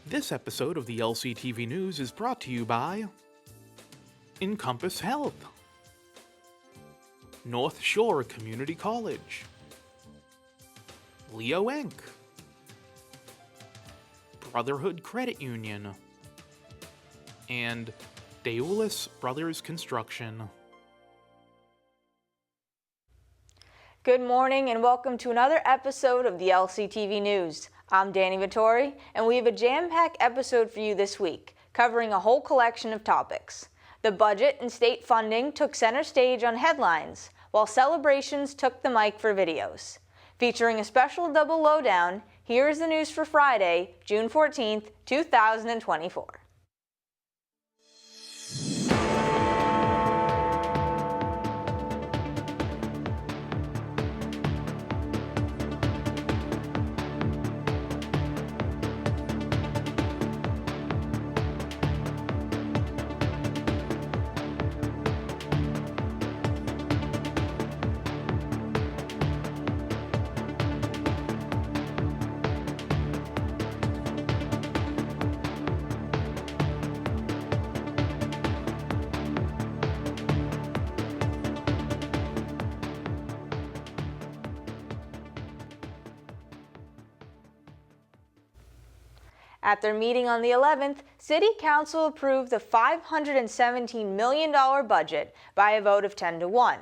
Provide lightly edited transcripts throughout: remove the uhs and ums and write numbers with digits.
This episode of the LCTV News is brought to you by Encompass Health, North Shore Community College, Leo Inc., Brotherhood Credit Union, and Daoulas Brothers Construction. Good morning and welcome to another episode of the LCTV News. I'm Danny Vittori, and we have a jam-packed episode for you this week, covering a whole collection of topics. The budget and state funding took center stage on headlines, while celebrations took the mic for videos. Featuring a special double lowdown, here is the news for Friday, June 14th, 2024. At their meeting on the 11th, City Council approved the $517 million budget by a vote of 10-1.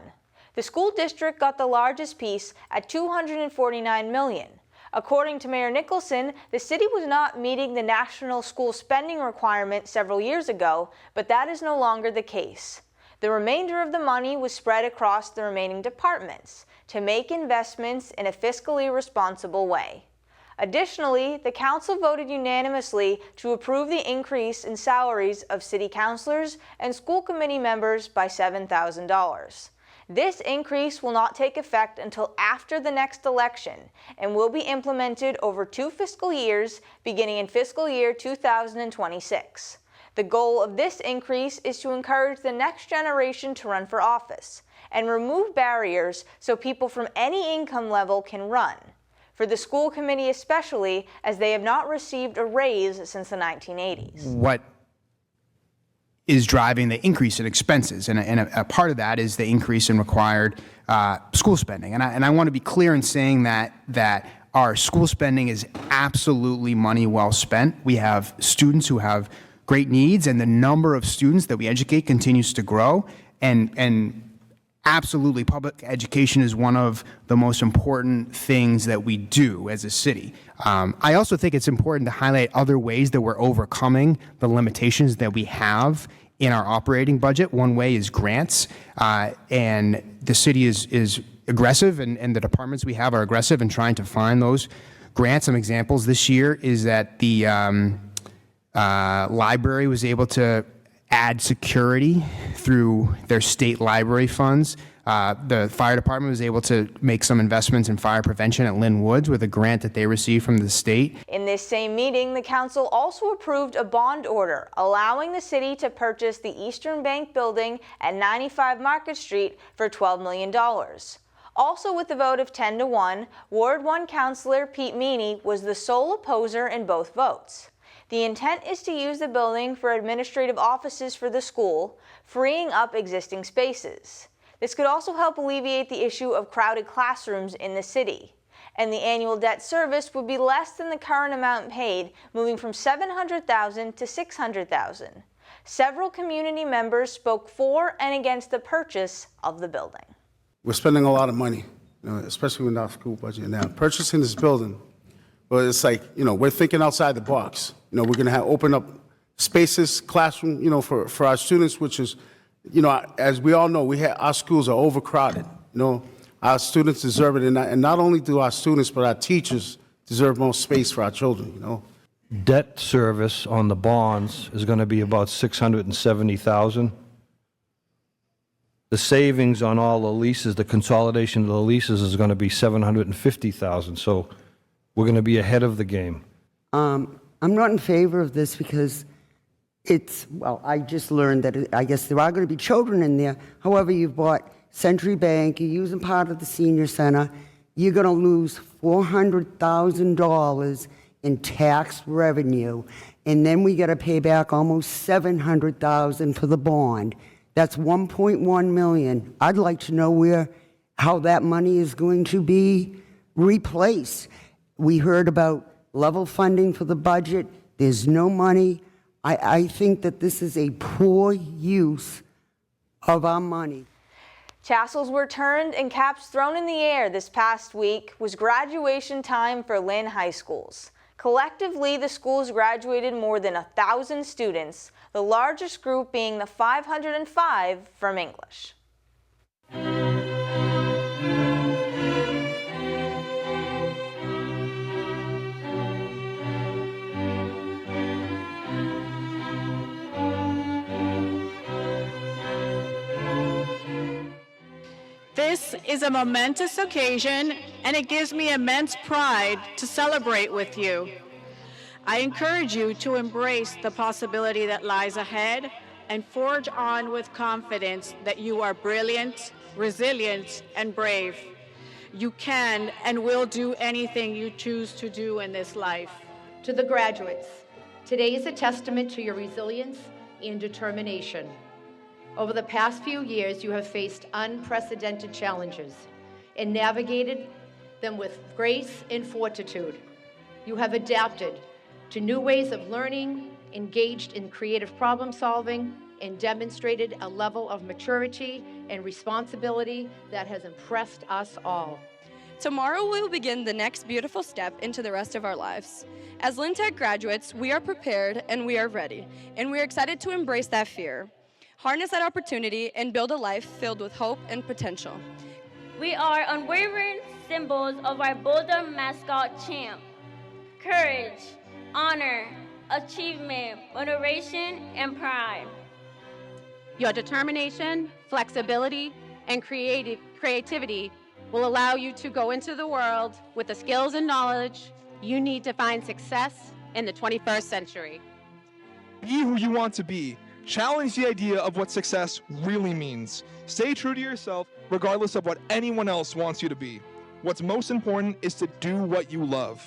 The school district got the largest piece at $249 million. According to Mayor Nicholson, the city was not meeting the national school spending requirement several years ago, but that is no longer the case. The remainder of the money was spread across the remaining departments to make investments in a fiscally responsible way. Additionally, the council voted unanimously to approve the increase in salaries of city councilors and school committee members by $7,000. This increase will not take effect until after the next election and will be implemented over 2 fiscal years, beginning in fiscal year 2026. The goal of this increase is to encourage the next generation to run for office and remove barriers so people from any income level can run. For the school committee especially, as they have not received a raise since the 1980s. What is driving the increase in expenses? And a part of that is the increase in required school spending. And I want to be clear in saying that our school spending is absolutely money well spent. We have students who have great needs, and the number of students that we educate continues to grow. And absolutely, public education is one of the most important things that we do as a city. I also think it's important to highlight other ways that we're overcoming the limitations that we have in our operating budget. One way is grants, and the city is aggressive, and the departments we have are aggressive in trying to find those grants. Some examples this year is that the library was able to add security through their state library funds. The fire department was able to make some investments in fire prevention at Lynn Woods with a grant that they received from the state. In this same meeting, the council also approved a bond order allowing the city to purchase the Eastern Bank building at 95 Market Street for $12 million. Also with a vote of 10-1, Ward 1 Councilor Pete Meany was the sole opposer in both votes. The intent is to use the building for administrative offices for the school, freeing up existing spaces. This could also help alleviate the issue of crowded classrooms in the city. And the annual debt service would be less than the current amount paid, moving from $700,000 to $600,000. Several community members spoke for and against the purchase of the building. We're spending a lot of money, especially with our school budget now. Purchasing this building, well, it's like, we're thinking outside the box. We're going to open up spaces, classroom, for our students, which is, as we all know, our schools are overcrowded. Our students deserve it, and not only do our students, but our teachers deserve more space for our children. Debt service on the bonds is going to be about $670,000. The savings on all the leases, the consolidation of the leases, is going to be $750,000. So we're going to be ahead of the game. I'm not in favor of this because I just learned that I guess there are going to be children in there. However, you've bought Century Bank, you're using part of the senior center, you're going to lose $400,000 in tax revenue, and then we got to pay back almost $700,000 for the bond. That's $1.1 million. I'd like to know how that money is going to be replaced. We heard about level funding for the budget. There's no money. I think that this is a poor use of our money. Tassels were turned and caps thrown in the air this past week was graduation time for Lynn high schools. Collectively, the schools graduated more than 1,000 students, the largest group being the 505 from English. This is a momentous occasion, and it gives me immense pride to celebrate with you. I encourage you to embrace the possibility that lies ahead and forge on with confidence that you are brilliant, resilient, and brave. You can and will do anything you choose to do in this life. To the graduates, today is a testament to your resilience and determination. Over the past few years, you have faced unprecedented challenges and navigated them with grace and fortitude. You have adapted to new ways of learning, engaged in creative problem solving, and demonstrated a level of maturity and responsibility that has impressed us all. Tomorrow we will begin the next beautiful step into the rest of our lives. As Lynn Tech graduates, we are prepared and we are ready, and we are excited to embrace that fear, harness that opportunity, and build a life filled with hope and potential. We are unwavering symbols of our Boulder mascot champ. Courage, honor, achievement, motivation, and pride. Your determination, flexibility, and creativity will allow you to go into the world with the skills and knowledge you need to find success in the 21st century. Be who you want to be. Challenge the idea of what success really means. Stay true to yourself, regardless of what anyone else wants you to be. What's most important is to do what you love.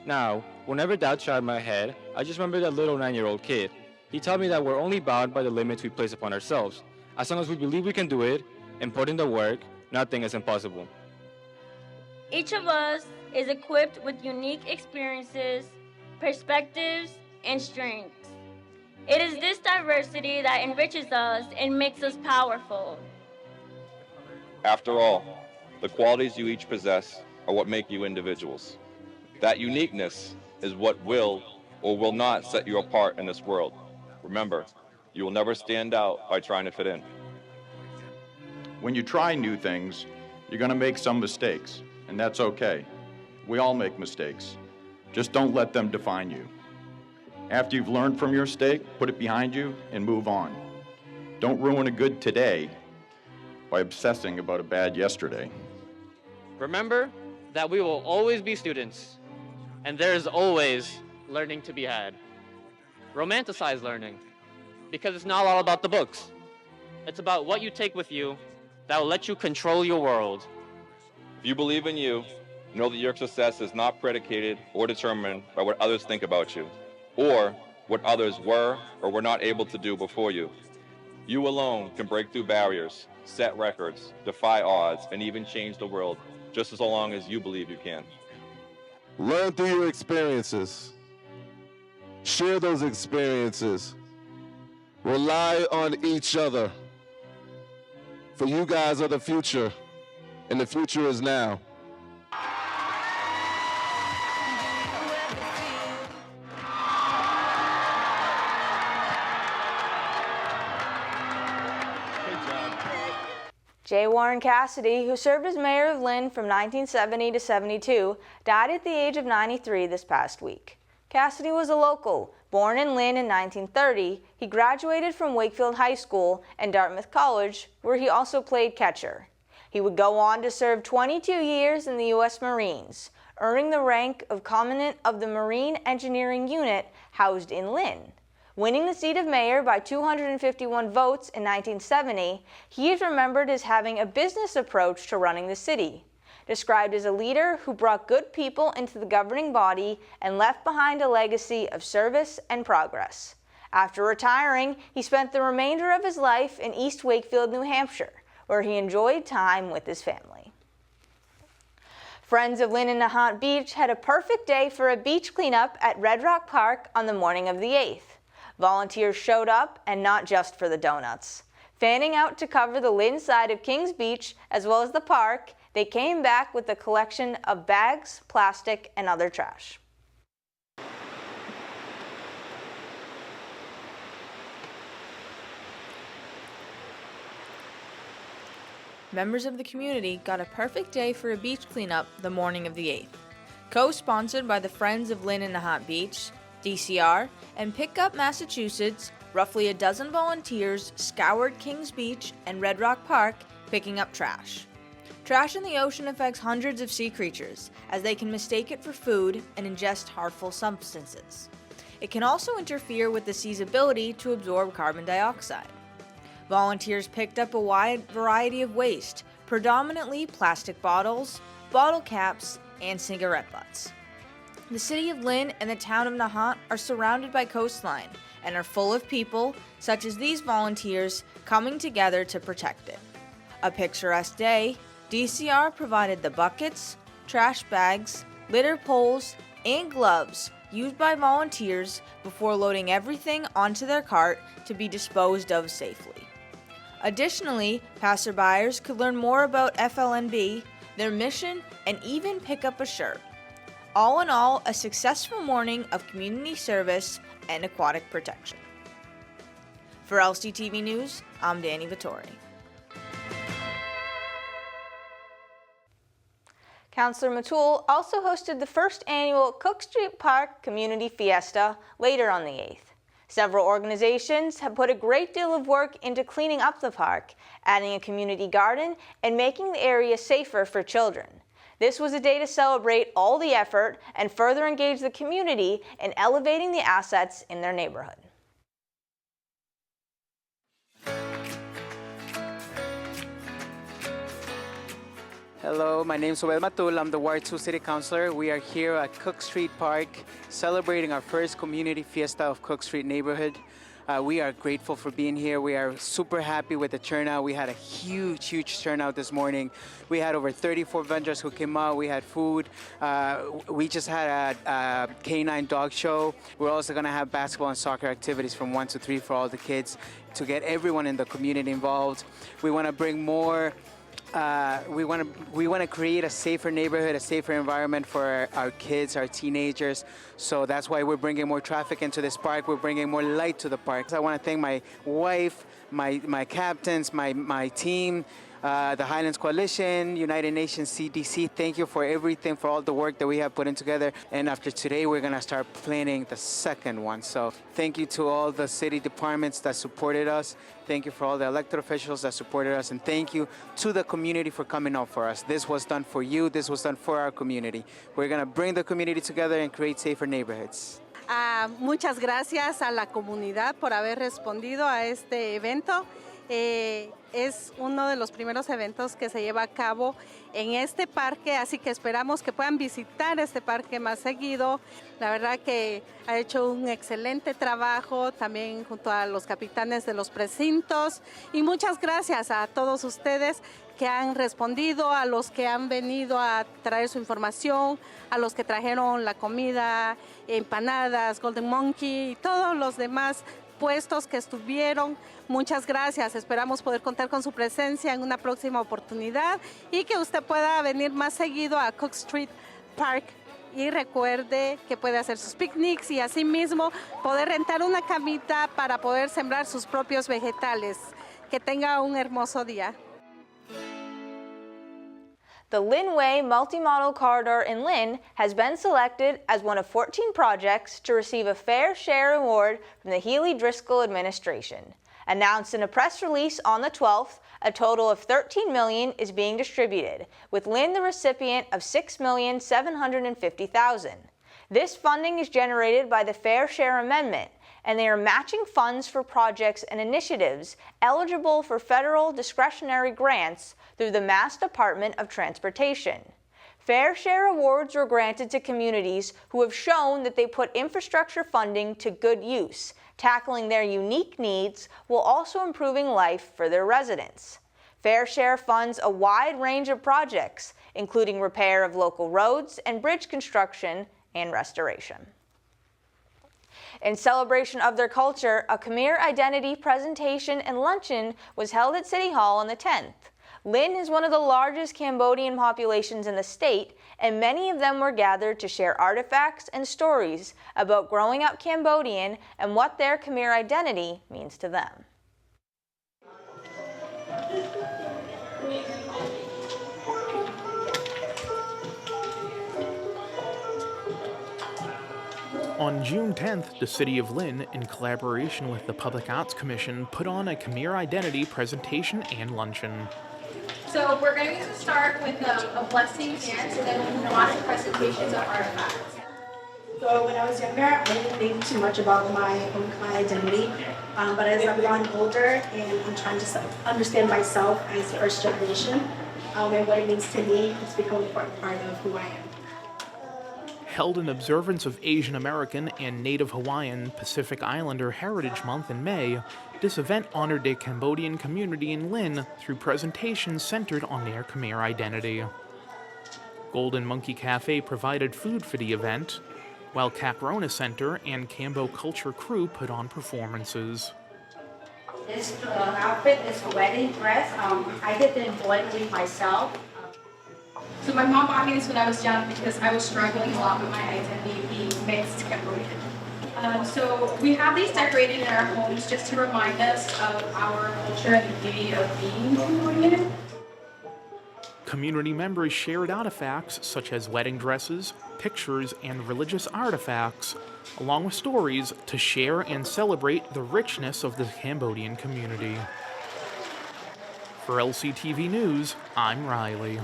Now, whenever doubt shot in my head, I just remember that little 9-year-old kid. He taught me that we're only bound by the limits we place upon ourselves. As long as we believe we can do it and put in the work, nothing is impossible. Each of us is equipped with unique experiences, perspectives, and strengths. It is this diversity that enriches us and makes us powerful. After all, the qualities you each possess are what make you individuals. That uniqueness is what will or will not set you apart in this world. Remember, you will never stand out by trying to fit in. When you try new things, you're going to make some mistakes, and that's okay. We all make mistakes. Just don't let them define you. After you've learned from your mistake, put it behind you and move on. Don't ruin a good today by obsessing about a bad yesterday. Remember that we will always be students, and there is always learning to be had. Romanticize learning, because it's not all about the books. It's about what you take with you that will let you control your world. If you believe in you, know that your success is not predicated or determined by what others think about you, or what others were or were not able to do before you. You alone can break through barriers, set records, defy odds, and even change the world, just as long as you believe you can. Learn through your experiences. Share those experiences. Rely on each other. For you guys are the future, and the future is now. J. Warren Cassidy, who served as mayor of Lynn from 1970 to 72, died at the age of 93 this past week. Cassidy was a local. Born in Lynn in 1930, he graduated from Wakefield High School and Dartmouth College, where he also played catcher. He would go on to serve 22 years in the U.S. Marines, earning the rank of Commandant of the Marine Engineering Unit housed in Lynn. Winning the seat of mayor by 251 votes in 1970, he is remembered as having a business approach to running the city. described as a leader who brought good people into the governing body and left behind a legacy of service and progress. After retiring, he spent the remainder of his life in East Wakefield, New Hampshire, where he enjoyed time with his family. Friends of Lynn and Nahant Beach had a perfect day for a beach cleanup at Red Rock Park on the morning of the 8th. Volunteers showed up, and not just for the donuts. Fanning out to cover the Lynn side of Kings Beach, as well as the park, they came back with a collection of bags, plastic, and other trash. Members of the community got a perfect day for a beach cleanup the morning of the 8th. Co-sponsored by the Friends of Lynn and Nahant Beach, DCR, and Pickup Massachusetts, roughly a dozen volunteers scoured Kings Beach and Red Rock Park picking up trash. Trash in the ocean affects hundreds of sea creatures, as they can mistake it for food and ingest harmful substances. It can also interfere with the sea's ability to absorb carbon dioxide. Volunteers picked up a wide variety of waste, predominantly plastic bottles, bottle caps, and cigarette butts. The city of Lynn and the town of Nahant are surrounded by coastline and are full of people, such as these volunteers, coming together to protect it. A picturesque day, DCR provided the buckets, trash bags, litter poles, and gloves used by volunteers before loading everything onto their cart to be disposed of safely. Additionally, passerbyers could learn more about FLNB, their mission, and even pick up a shirt. All in all, a successful morning of community service and aquatic protection. For LCTV News, I'm Danny Vittori. Councillor Matul also hosted the first annual Cook Street Park Community Fiesta later on the 8th. Several organizations have put a great deal of work into cleaning up the park, adding a community garden, and making the area safer for children. This was a day to celebrate all the effort and further engage the community in elevating the assets in their neighborhood. Hello, my name is Obed Matul. I'm the Ward 2 City Councilor. We are here at Cook Street Park celebrating our first community fiesta of Cook Street neighborhood. We are grateful for being here. We are super happy with the turnout. We had a huge turnout this morning. We had over 34 vendors who came out. We had food. We just had a canine dog show. We're also going to have basketball and soccer activities from 1 to 3 for all the kids to get everyone in the community involved. We want to bring more we want to create a safer neighborhood, a safer environment for our kids, our teenagers. So that's why we're bringing more traffic into this park. We're bringing more light to the park. So I want to thank my wife, my captains, my team, the Highlands Coalition, United Nations CDC. Thank you for everything, for all the work that we have put in together. And after today, we're going to start planning the second one. So thank you to all the city departments that supported us. Thank you for all the elected officials that supported us. And thank you to the community for coming out for us. This was done for you. This was done for our community. We're going to bring the community together and create safer neighborhoods. Muchas gracias a la comunidad por haber respondido a este evento. Es uno de los primeros eventos que se lleva a cabo en este parque, así que esperamos que puedan visitar este parque más seguido. La verdad que ha hecho un excelente trabajo también junto a los capitanes de los precintos y muchas gracias a todos ustedes que han respondido, a los que han venido a traer su información, a los que trajeron la comida, empanadas, Golden Monkey y todos los demás puestos que estuvieron. Muchas gracias. Esperamos poder contar con su presencia en una próxima oportunidad y que usted pueda venir más seguido a Cook Street Park. Y recuerde que puede hacer sus picnics y asimismo poder rentar una camita para poder sembrar sus propios vegetales. Que tenga un hermoso día. The Lynn Way Multimodal Corridor in Lynn has been selected as one of 14 projects to receive a Fair Share Award from the Healy-Driscoll administration. Announced in a press release on the 12th, a total of $13 million is being distributed, with Lynn the recipient of $6,750,000. This funding is generated by the Fair Share Amendment, and they are matching funds for projects and initiatives eligible for federal discretionary grants through the Mass Department of Transportation. Fair Share Awards were granted to communities who have shown that they put infrastructure funding to good use, tackling their unique needs while also improving life for their residents. Fair Share funds a wide range of projects, including repair of local roads and bridge construction and restoration. In celebration of their culture, a Khmer identity presentation and luncheon was held at City Hall on the 10th. Lynn is one of the largest Cambodian populations in the state, and many of them were gathered to share artifacts and stories about growing up Cambodian and what their Khmer identity means to them. On June 10th, the City of Lynn, in collaboration with the Public Arts Commission, put on a Khmer identity presentation and luncheon. So we're going to start with a blessing dance, and then we'll move on to presentations of artifacts. So when I was younger, I didn't think too much about my own Khmer identity, but as I've gotten older and I'm trying to understand myself as first generation and what it means to me, it's become an important part of who I am. Held in observance of Asian American and Native Hawaiian Pacific Islander Heritage Month in May, this event honored the Cambodian community in Lynn through presentations centered on their Khmer identity. Golden Monkey Cafe provided food for the event, while Caprona Center and Cambo Culture Crew put on performances. This outfit is a wedding dress. I did the embroidery myself. So my mom bought me this when I was young because I was struggling a lot with my identity being mixed Cambodian. So we have these decorated in our homes just to remind us of our culture and the beauty of being Cambodian. Community members shared artifacts such as wedding dresses, pictures, and religious artifacts, along with stories to share and celebrate the richness of the Cambodian community. For LCTV News, I'm Riley.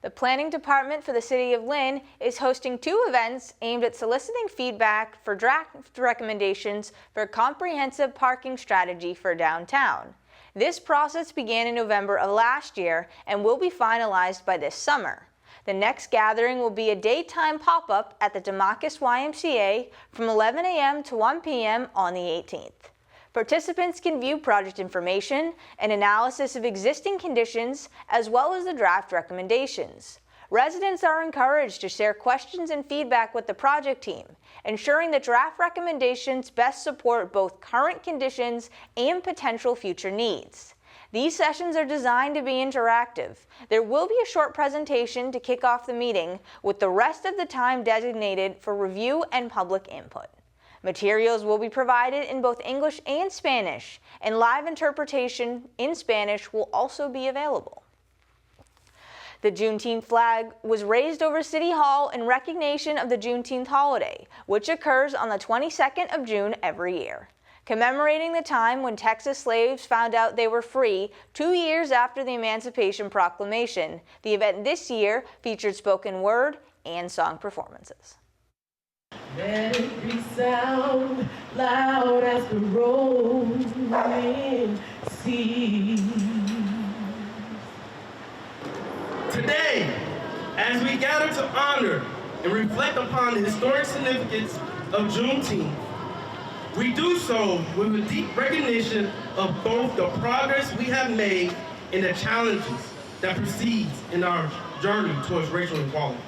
The Planning Department for the City of Lynn is hosting 2 events aimed at soliciting feedback for draft recommendations for a comprehensive parking strategy for downtown. This process began in November of last year and will be finalized by this summer. The next gathering will be a daytime pop-up at the Damascus YMCA from 11 a.m. to 1 p.m. on the 18th. Participants can view project information, an analysis of existing conditions, as well as the draft recommendations. Residents are encouraged to share questions and feedback with the project team, ensuring that draft recommendations best support both current conditions and potential future needs. These sessions are designed to be interactive. There will be a short presentation to kick off the meeting, with the rest of the time designated for review and public input. Materials will be provided in both English and Spanish, and live interpretation in Spanish will also be available. The Juneteenth flag was raised over City Hall in recognition of the Juneteenth holiday, which occurs on the 22nd of June every year. Commemorating the time when Texas slaves found out they were free 2 years after the Emancipation Proclamation, the event this year featured spoken word and song performances. Let it resound loud as the rolling sea. Today, as we gather to honor and reflect upon the historic significance of Juneteenth, we do so with a deep recognition of both the progress we have made and the challenges that precedes in our journey towards racial equality.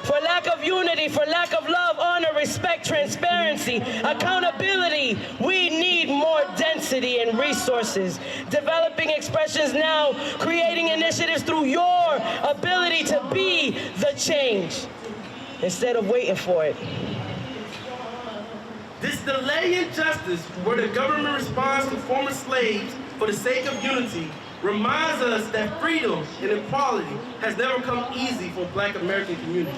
For lack of unity, for lack of love, honor, respect, transparency, accountability, we need more density and resources. Developing expressions now, creating initiatives through your ability to be the change instead of waiting for it. This delay in justice, where the government responds to former slaves for the sake of unity, reminds us that freedom and equality has never come easy for Black American community.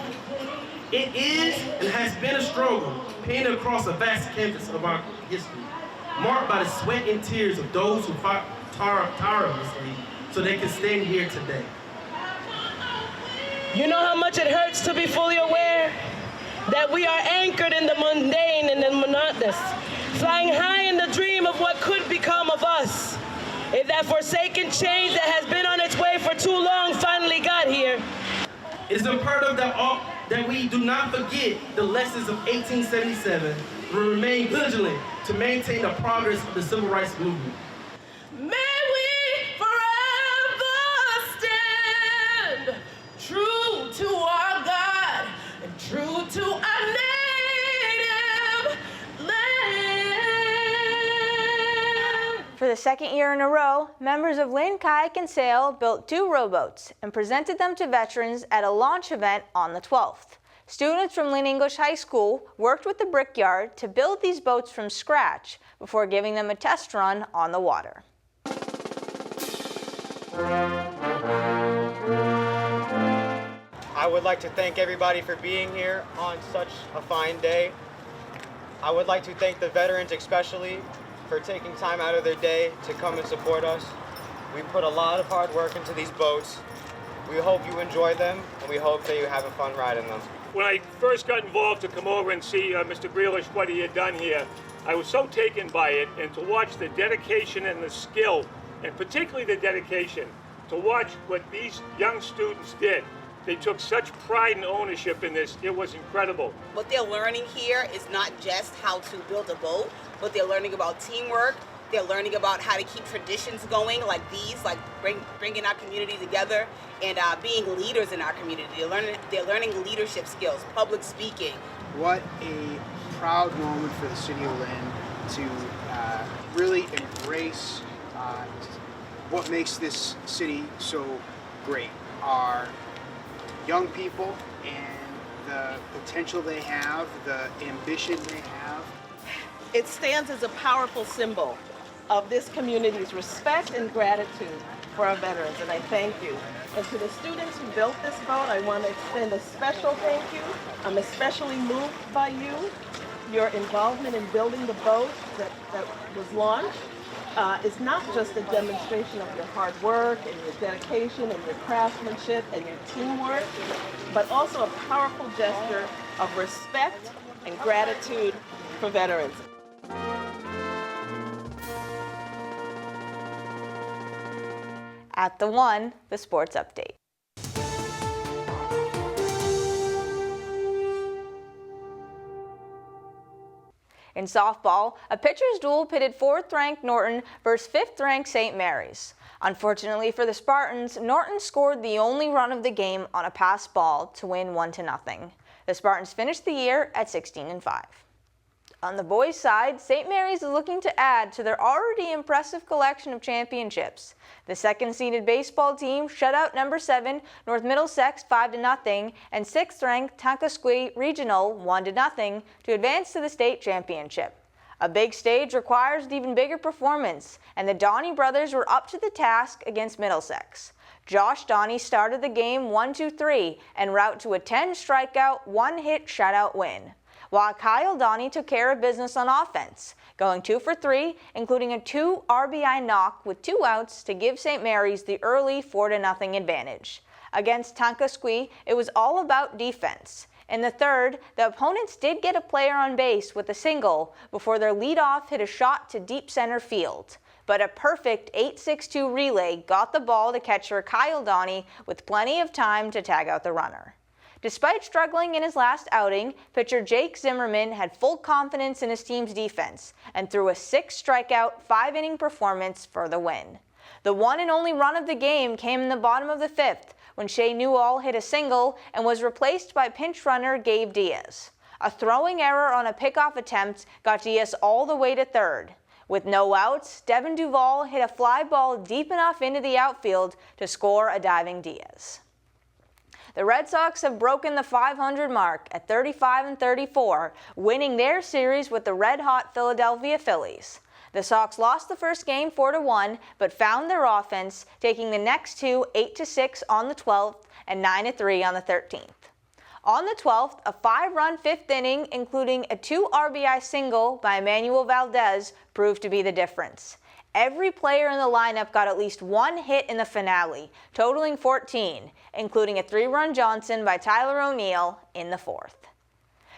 It is and has been a struggle painted across a vast canvas of our history, marked by the sweat and tears of those who fought tirelessly so they can stand here today. You know how much it hurts to be fully aware that we are anchored in the mundane and the monotonous, flying high in the dream of what could become of us. if that forsaken change that has been on its way for too long finally got here. It is imperative that we do not forget the lessons of 1877 and remain vigilant to maintain the progress of the civil rights movement. May we forever stand true to our God and true to our native land. For the second year in a row, members of Lynn Kayak and Sail built 2 rowboats and presented them to veterans at a launch event on the 12th. Students from Lynn English High School worked with the Brickyard to build these boats from scratch before giving them a test run on the water. I would like to thank everybody for being here on such a fine day. I would like to thank the veterans especially for taking time out of their day to come and support us. We put a lot of hard work into these boats. We hope you enjoy them, and we hope that you have a fun ride in them. When I first got involved to come over and see Mr. Grealish, what he had done here, I was so taken by it, and to watch the dedication and the skill, and particularly the dedication, to watch what these young students did. They took such pride and ownership in this. It was incredible. What they're learning here is not just how to build a boat, but they're learning about teamwork. They're learning about how to keep traditions going like these, like bringing our community together and being leaders in our community. They're learning leadership skills, public speaking. What a proud moment for the city of Lynn to really embrace what makes this city so great. Our young people and the potential they have, the ambition they have. It stands as a powerful symbol of this community's respect and gratitude for our veterans, and I thank you. And to the students who built this boat, I want to extend a special thank you. I'm especially moved by you, your involvement in building the boat that was launched. Is not just a demonstration of your hard work and your dedication and your craftsmanship and your teamwork, but also a powerful gesture of respect and gratitude for veterans. At the One, the sports update. In softball, a pitcher's duel pitted 4th-ranked Norton versus 5th-ranked St. Mary's. Unfortunately for the Spartans, Norton scored the only run of the game on a passed ball to win 1-0. The Spartans finished the year at 16-5. On the boys' side, St. Mary's is looking to add to their already impressive collection of championships. The second-seeded baseball team shut out number 7 North Middlesex 5-0 and 6th-ranked Tancoquidee Regional 1-0 to advance to the state championship. A big stage requires an even bigger performance, and the Donnie brothers were up to the task against Middlesex. Josh Donnie started the game 1-2-3 en route to a 10-strikeout, 1-hit shutout win, while Kyle Donnie took care of business on offense, going 2 for 3, including a 2 RBI knock with 2 outs to give St. Mary's the early 4-0 advantage. Against Tancoquidee, it was all about defense. In the third, the opponents did get a player on base with a single before their leadoff hit a shot to deep center field. But a perfect 8-6-2 relay got the ball to catcher Kyle Donnie with plenty of time to tag out the runner. Despite struggling in his last outing, pitcher Jake Zimmerman had full confidence in his team's defense and threw a 6-strikeout, 5-inning performance for the win. The one and only run of the game came in the bottom of the 5th when Shea Newell hit a single and was replaced by pinch runner Gabe Diaz. A throwing error on a pickoff attempt got Diaz all the way to 3rd. With no outs, Devin Duvall hit a fly ball deep enough into the outfield to score a diving Diaz. The Red Sox have broken the .500 mark at 35-34, winning their series with the red-hot Philadelphia Phillies. The Sox lost the first game 4-1, but found their offense, taking the next 2 8-6 on the 12th and 9-3 on the 13th. On the 12th, a 5-run 5th inning, including a 2 RBI single by Emmanuel Valdez, proved to be the difference. Every player in the lineup got at least 1 hit in the finale, totaling 14, including a 3-run Johnson by Tyler O'Neill in the 4th.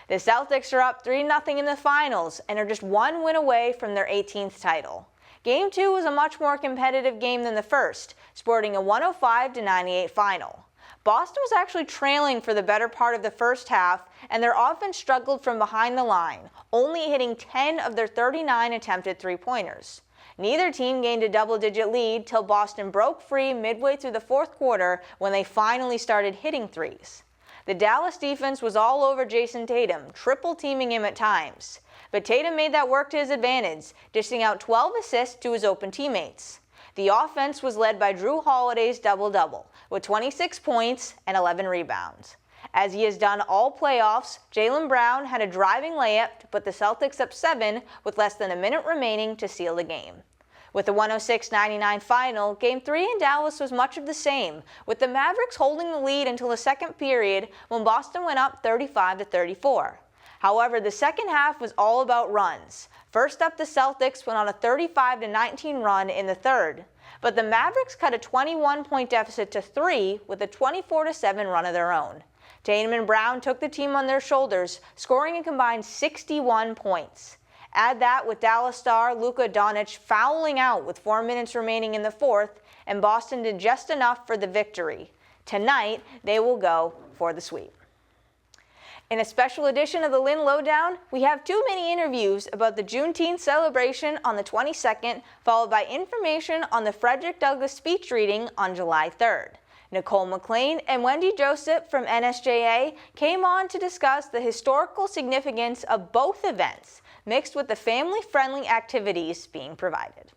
The Celtics are up 3-0 in the finals and are just 1 win away from their 18th title. Game 2 was a much more competitive game than the first, sporting a 105-98 final. Boston was actually trailing for the better part of the first half, and their offense struggled from behind the line, only hitting 10 of their 39 attempted three-pointers. Neither team gained a double-digit lead till Boston broke free midway through the fourth quarter when they finally started hitting threes. The Dallas defense was all over Jason Tatum, triple-teaming him at times. But Tatum made that work to his advantage, dishing out 12 assists to his open teammates. The offense was led by Drew Holiday's double-double, with 26 points and 11 rebounds. As he has done all playoffs, Jaylen Brown had a driving layup to put the Celtics up 7 with less than a minute remaining to seal the game. With the 106-99 final, Game 3 in Dallas was much of the same, with the Mavericks holding the lead until the second period when Boston went up 35-34. However, the second half was all about runs. First up, the Celtics went on a 35-19 run in the third, but the Mavericks cut a 21-point deficit to 3 with a 24-7 run of their own. Tatum and Brown took the team on their shoulders, scoring a combined 61 points. Add that with Dallas star Luka Doncic fouling out with 4 minutes remaining in the fourth, and Boston did just enough for the victory. Tonight, they will go for the sweep. In a special edition of the Lynn Lowdown, we have 2 mini interviews about the Juneteenth celebration on the 22nd, followed by information on the Frederick Douglass speech reading on July 3rd. Nicole McLean and Wendy Joseph from NSJA came on to discuss the historical significance of both events, mixed with the family-friendly activities being provided.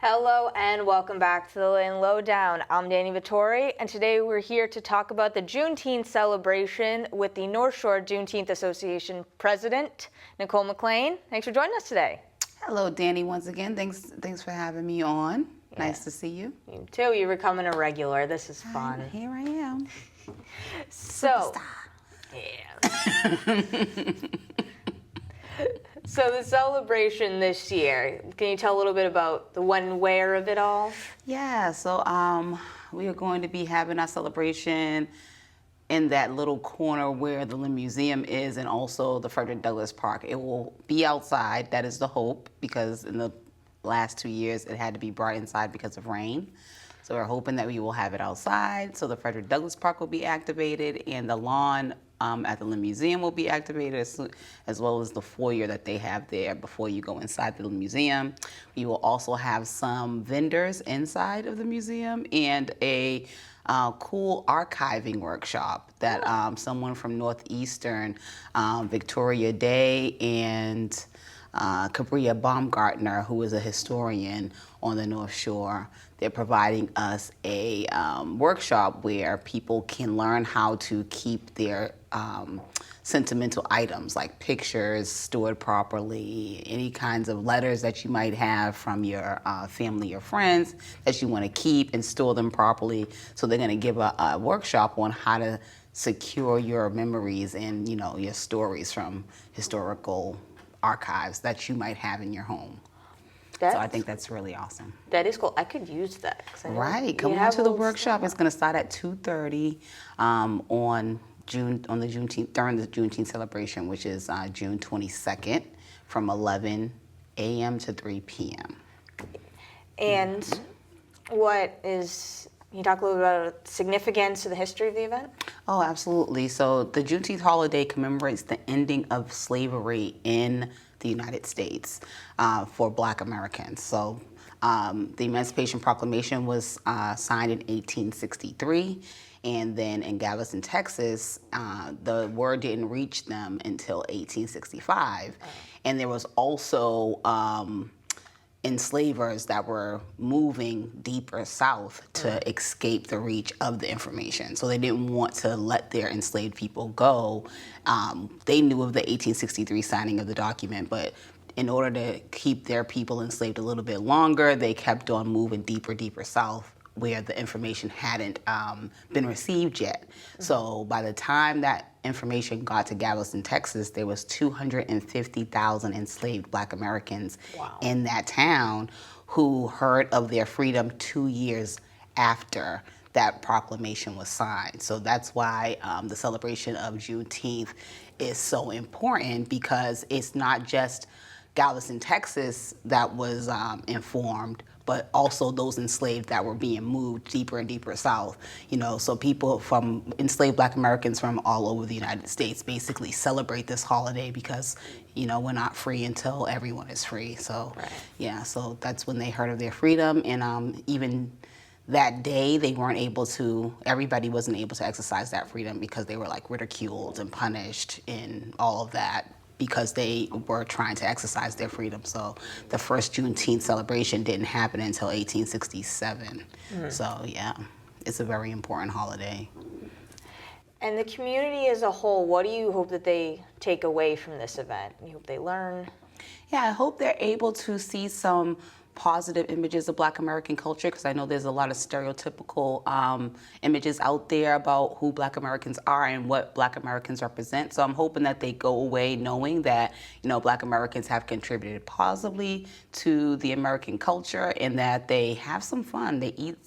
Hello and welcome back to the Lynn Lowdown. I'm Danny Vittori, and today we're here to talk about the Juneteenth celebration with the North Shore Juneteenth Association President, Nicole McLean. Thanks for joining us today. Hello, Danny, once again. Thanks for having me on. Yeah. Nice to see you. You too. You're becoming a regular. This is fun. Here I am. So, yeah. So the celebration this year, can you tell a little bit about the when and where of it all? Yeah, so we are going to be having our celebration in that little corner where the Lynn Museum is and also the Frederick Douglass Park. It will be outside, that is the hope, because in the last 2 years it had to be brought inside because of rain. So we're hoping that we will have it outside, so the Frederick Douglass Park will be activated and the lawn at the Lynn Museum will be activated, as well as the foyer that they have there before you go inside the museum. We will also have some vendors inside of the museum and a cool archiving workshop that someone from Northeastern, Victoria Day and Cabria Baumgartner, who is a historian on the North Shore. They're providing us a workshop where people can learn how to keep their sentimental items like pictures stored properly, any kinds of letters that you might have from your family or friends that you want to keep and store them properly. So they're going to give a workshop on how to secure your memories and your stories from historical archives that you might have in your home. So I think that's really awesome. That is cool. I could use that. Right. Come on to the workshop. It's going to start at 2:30 during the Juneteenth celebration, which is June 22nd, from 11 a.m. to 3 p.m. And can you talk a little bit about the significance of the history of the event? Oh, absolutely. So the Juneteenth holiday commemorates the ending of slavery in the United States for Black Americans. So the Emancipation Proclamation was signed in 1863, and then in Galveston, Texas, the word didn't reach them until 1865. And there was also enslavers that were moving deeper south to escape the reach of the information. So they didn't want to let their enslaved people go. They knew of the 1863 signing of the document, but in order to keep their people enslaved a little bit longer, they kept on moving deeper south where the information hadn't been received yet. So by the time that information got to Galveston, Texas, there was 250,000 enslaved Black Americans in that town who heard of their freedom 2 years after that proclamation was signed. So that's why the celebration of Juneteenth is so important, because it's not just Galveston, Texas that was informed, but also those enslaved that were being moved deeper and deeper south. So people from enslaved Black Americans from all over the United States basically celebrate this holiday because, we're not free until everyone is free. So, yeah, so that's when they heard of their freedom. And even that day, everybody wasn't able to exercise that freedom because they were like ridiculed and punished and all of that, because they were trying to exercise their freedom. So the first Juneteenth celebration didn't happen until 1867. So yeah, it's a very important holiday. And the community as a whole, what do you hope that they take away from this event? You hope they learn? Yeah, I hope they're able to see some positive images of Black American culture, because I know there's a lot of stereotypical images out there about who Black Americans are and what Black Americans represent. So I'm hoping that they go away knowing that, Black Americans have contributed positively to the American culture, and that they have some fun. They eat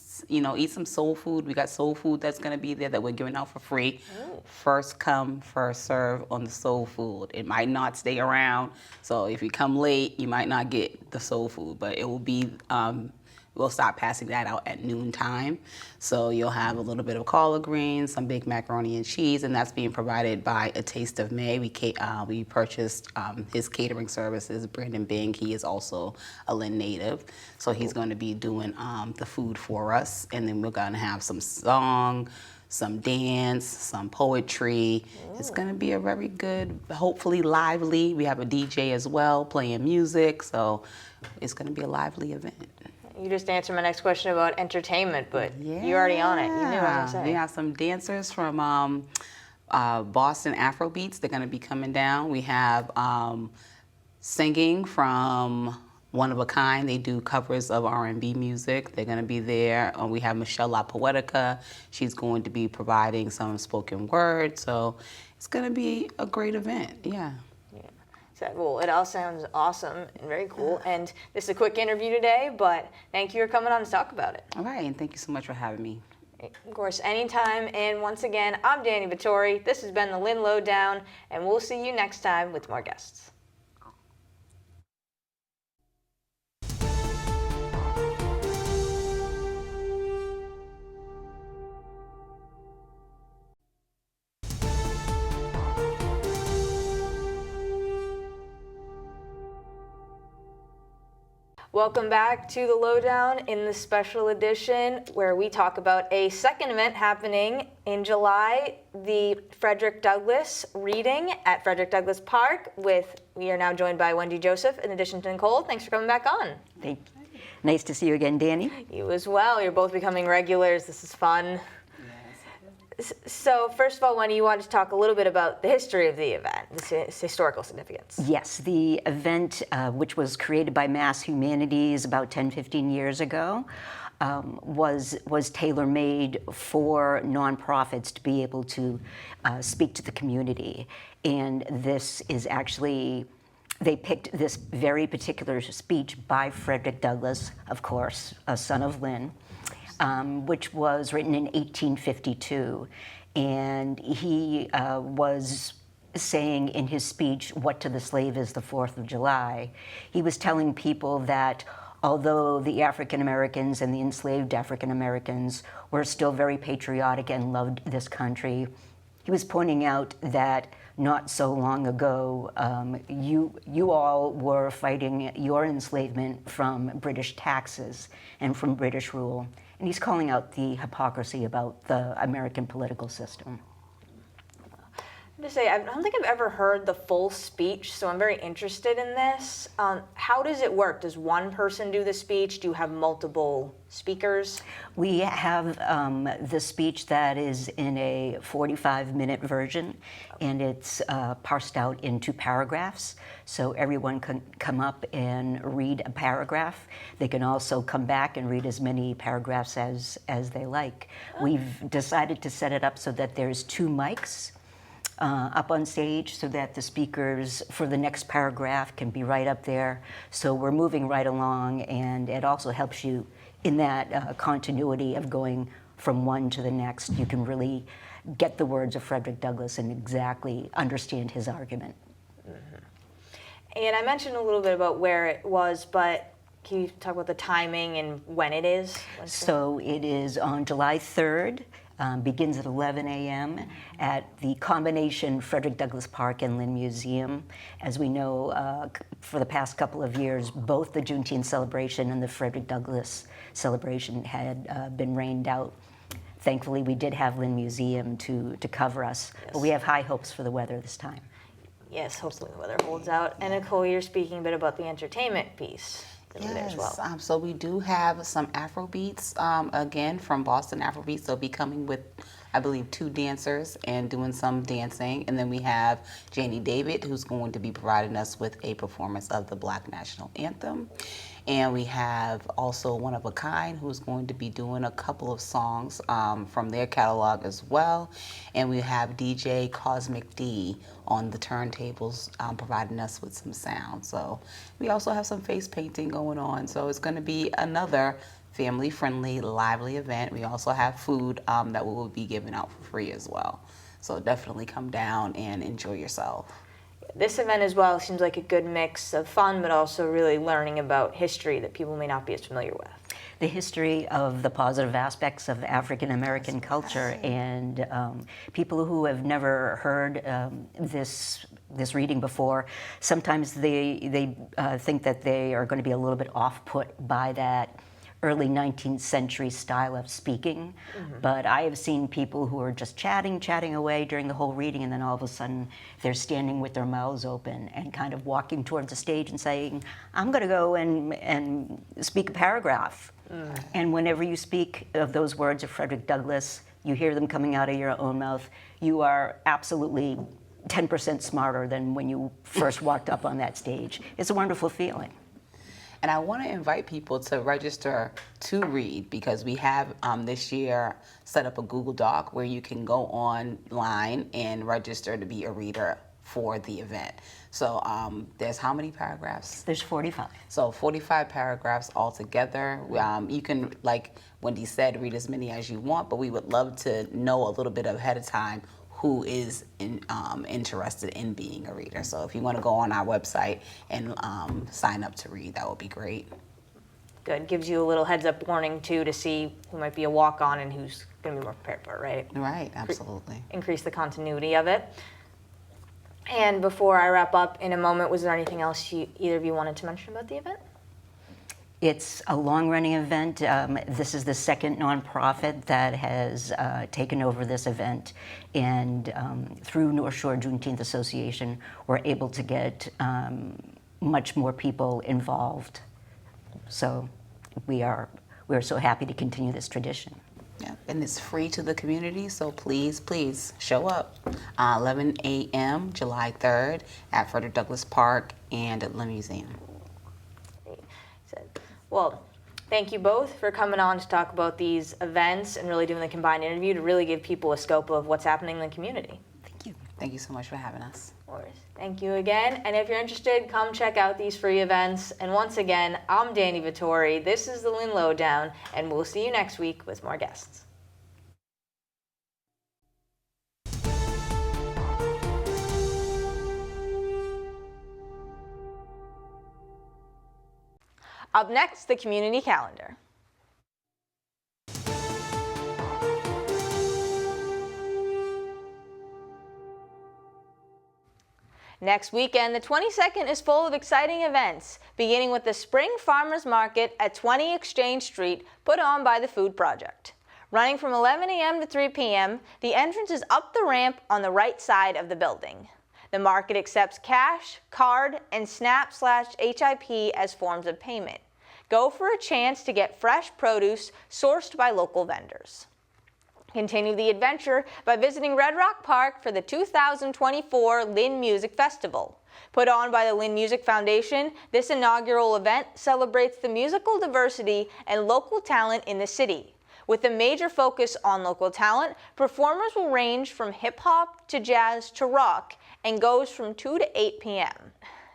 some soul food. We got soul food that's going to be there that we're giving out for free. First come, first serve on the soul food. It might not stay around, so if you come late, you might not get the soul food, but it will be, we'll start passing that out at noontime. So you'll have a little bit of collard greens, some baked macaroni and cheese, and that's being provided by A Taste of May. We purchased his catering services, Brandon Bing. He is also a Lynn native, so he's going to be doing the food for us. And then we're going to have some song, some dance, some poetry. It's going to be a very good, hopefully lively. We have a DJ as well playing music, so it's going to be a lively event. You just answered my next question about entertainment, but you're already on it. You knew what I was going to say. We have some dancers from Boston Afrobeats. They're going to be coming down. We have singing from One of a Kind. They do covers of R&B music. They're going to be there. We have Michelle La Poetica. She's going to be providing some spoken word. So it's going to be a great event. Yeah. Well, it all sounds awesome and very cool. And this is a quick interview today, but thank you for coming on to talk about it. All right, and thank you so much for having me. Of course, anytime. And once again, I'm Danny Vittori. This has been the Lynn Lowdown, and we'll see you next time with more guests. Welcome back to the Lowdown in the special edition where we talk about a second event happening in July, the Frederick Douglass reading at Frederick Douglass Park. We are now joined by Wendy Joseph in addition to Nicole. Thanks for coming back on. Thank you. Nice to see you again, Danny. You as well. You're both becoming regulars. This is fun. So first of all, Wendy, you wanted to talk a little bit about the history of the event, its historical significance. Yes, the event, which was created by Mass Humanities about 10, 15 years ago, was tailor-made for nonprofits to be able to speak to the community. And this is actually, they picked this very particular speech by Frederick Douglass, of course, a son of Lynn, which was written in 1852. And he was saying in his speech, "What to the slave is the 4th of July." He was telling people that although the African Americans and the enslaved African Americans were still very patriotic and loved this country, he was pointing out that not so long ago, you all were fighting your enslavement from British taxes and from British rule. And he's calling out the hypocrisy about the American political system. To say, I don't think I've ever heard the full speech, so I'm very interested in this. How does it work? Does one person do the speech? Do you have multiple speakers? We have the speech that is in a 45-minute version, and it's parsed out into paragraphs. So everyone can come up and read a paragraph. They can also come back and read as many paragraphs as they like. We've decided to set it up so that there's 2 mics up on stage so that the speakers for the next paragraph can be right up there. So we're moving right along, and it also helps you in that continuity of going from one to the next, you can really get the words of Frederick Douglass and exactly understand his argument. And I mentioned a little bit about where it was, but can you talk about the timing and when it is? So it is on July 3rd, begins at 11 a.m. at the combination Frederick Douglass Park and Lynn Museum. As we know, for the past couple of years, both the Juneteenth celebration and the Frederick Douglass celebration had been rained out. Thankfully, we did have Lynn Museum to cover us, but we have high hopes for the weather this time. Yes, hopefully the weather holds out. And Nicole, you're speaking a bit about the entertainment piece there as well. So we do have some Afrobeats, again, from Boston Afrobeats. They'll be coming with, I believe, 2 dancers and doing some dancing. And then we have Janie David, who's going to be providing us with a performance of the Black National Anthem. And we have also One of a Kind, who's going to be doing a couple of songs from their catalog as well. And we have DJ Cosmic D on the turntables providing us with some sound. So we also have some face painting going on. So it's going to be another family-friendly, lively event. We also have food that we will be giving out for free as well. So definitely come down and enjoy yourself. This event as well seems like a good mix of fun, but also really learning about history that people may not be as familiar with. The history of the positive aspects of African American culture, and people who have never heard this reading before, sometimes they think that they are going to be a little bit off-put by that early 19th century style of speaking. But I have seen people who are just chatting away during the whole reading, and then all of a sudden they're standing with their mouths open and kind of walking towards the stage and saying, I'm going to go and speak a paragraph. And whenever you speak of those words of Frederick Douglass, you hear them coming out of your own mouth, you are absolutely 10% smarter than when you first walked up on that stage. It's a wonderful feeling. And I want to invite people to register to read, because we have this year set up a Google Doc where you can go online and register to be a reader for the event. So there's how many paragraphs? There's 45. So 45 paragraphs altogether. You can, like Wendy said, read as many as you want, but we would love to know a little bit ahead of time who is interested in being a reader. So if you want to go on our website and sign up to read, that would be great. Good. Gives you a little heads up warning too to see who might be a walk-on and who's going to be more prepared for it, right? Right, absolutely. Increase the continuity of it. And before I wrap up in a moment, was there anything else either of you wanted to mention about the event? It's a long-running event. This is the second nonprofit that has taken over this event, and through North Shore Juneteenth Association, we're able to get much more people involved. So we're so happy to continue this tradition. Yeah, and it's free to the community, so please, please show up. 11 a.m. July 3rd at Frederick Douglass Park and at Lynn Museum. Well, thank you both for coming on to talk about these events and really doing the combined interview to really give people a scope of what's happening in the community. Thank you. Thank you so much for having us. Of course. Thank you again. And if you're interested, come check out these free events. And once again, I'm Danny Vittori. This is the Lynn Lowdown, and we'll see you next week with more guests. Up next, the community calendar. Next weekend, the 22nd, is full of exciting events, beginning with the Spring Farmers Market at 20 Exchange Street, put on by the Food Project. Running from 11 a.m. to 3 p.m., the entrance is up the ramp on the right side of the building. The market accepts cash, card, and SNAP/HIP as forms of payment. Go for a chance to get fresh produce sourced by local vendors. Continue the adventure by visiting Red Rock Park for the 2024 Lynn Music Festival. Put on by the Lynn Music Foundation, this inaugural event celebrates the musical diversity and local talent in the city. With a major focus on local talent, performers will range from hip-hop to jazz to rock and goes from 2 to 8 p.m.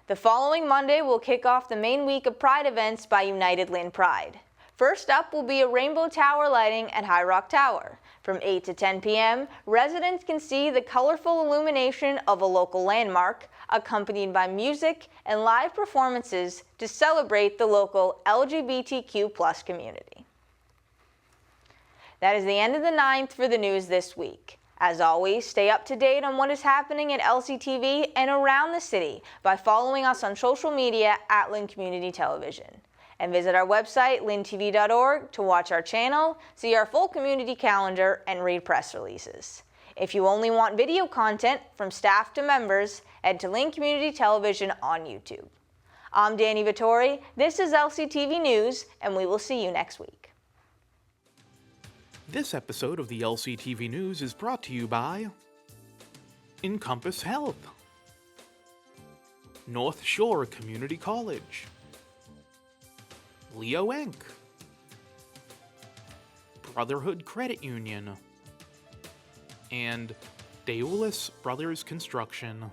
The following Monday will kick off the main week of Pride events by United Lynn Pride. First up will be a rainbow tower lighting at High Rock Tower. From 8 to 10 p.m., residents can see the colorful illumination of a local landmark, accompanied by music and live performances to celebrate the local LGBTQ+ community. That is the end of the 9th for the news this week. As always, stay up to date on what is happening at LCTV and around the city by following us on social media at Lynn Community Television. And visit our website, lyntv.org, to watch our channel, see our full community calendar, and read press releases. If you only want video content from staff to members, head to Lynn Community Television on YouTube. I'm Danny Vittori, this is LCTV News, and we will see you next week. This episode of the LCTV News is brought to you by Encompass Health, North Shore Community College, Leo Inc., Brotherhood Credit Union, and Deulis Brothers Construction.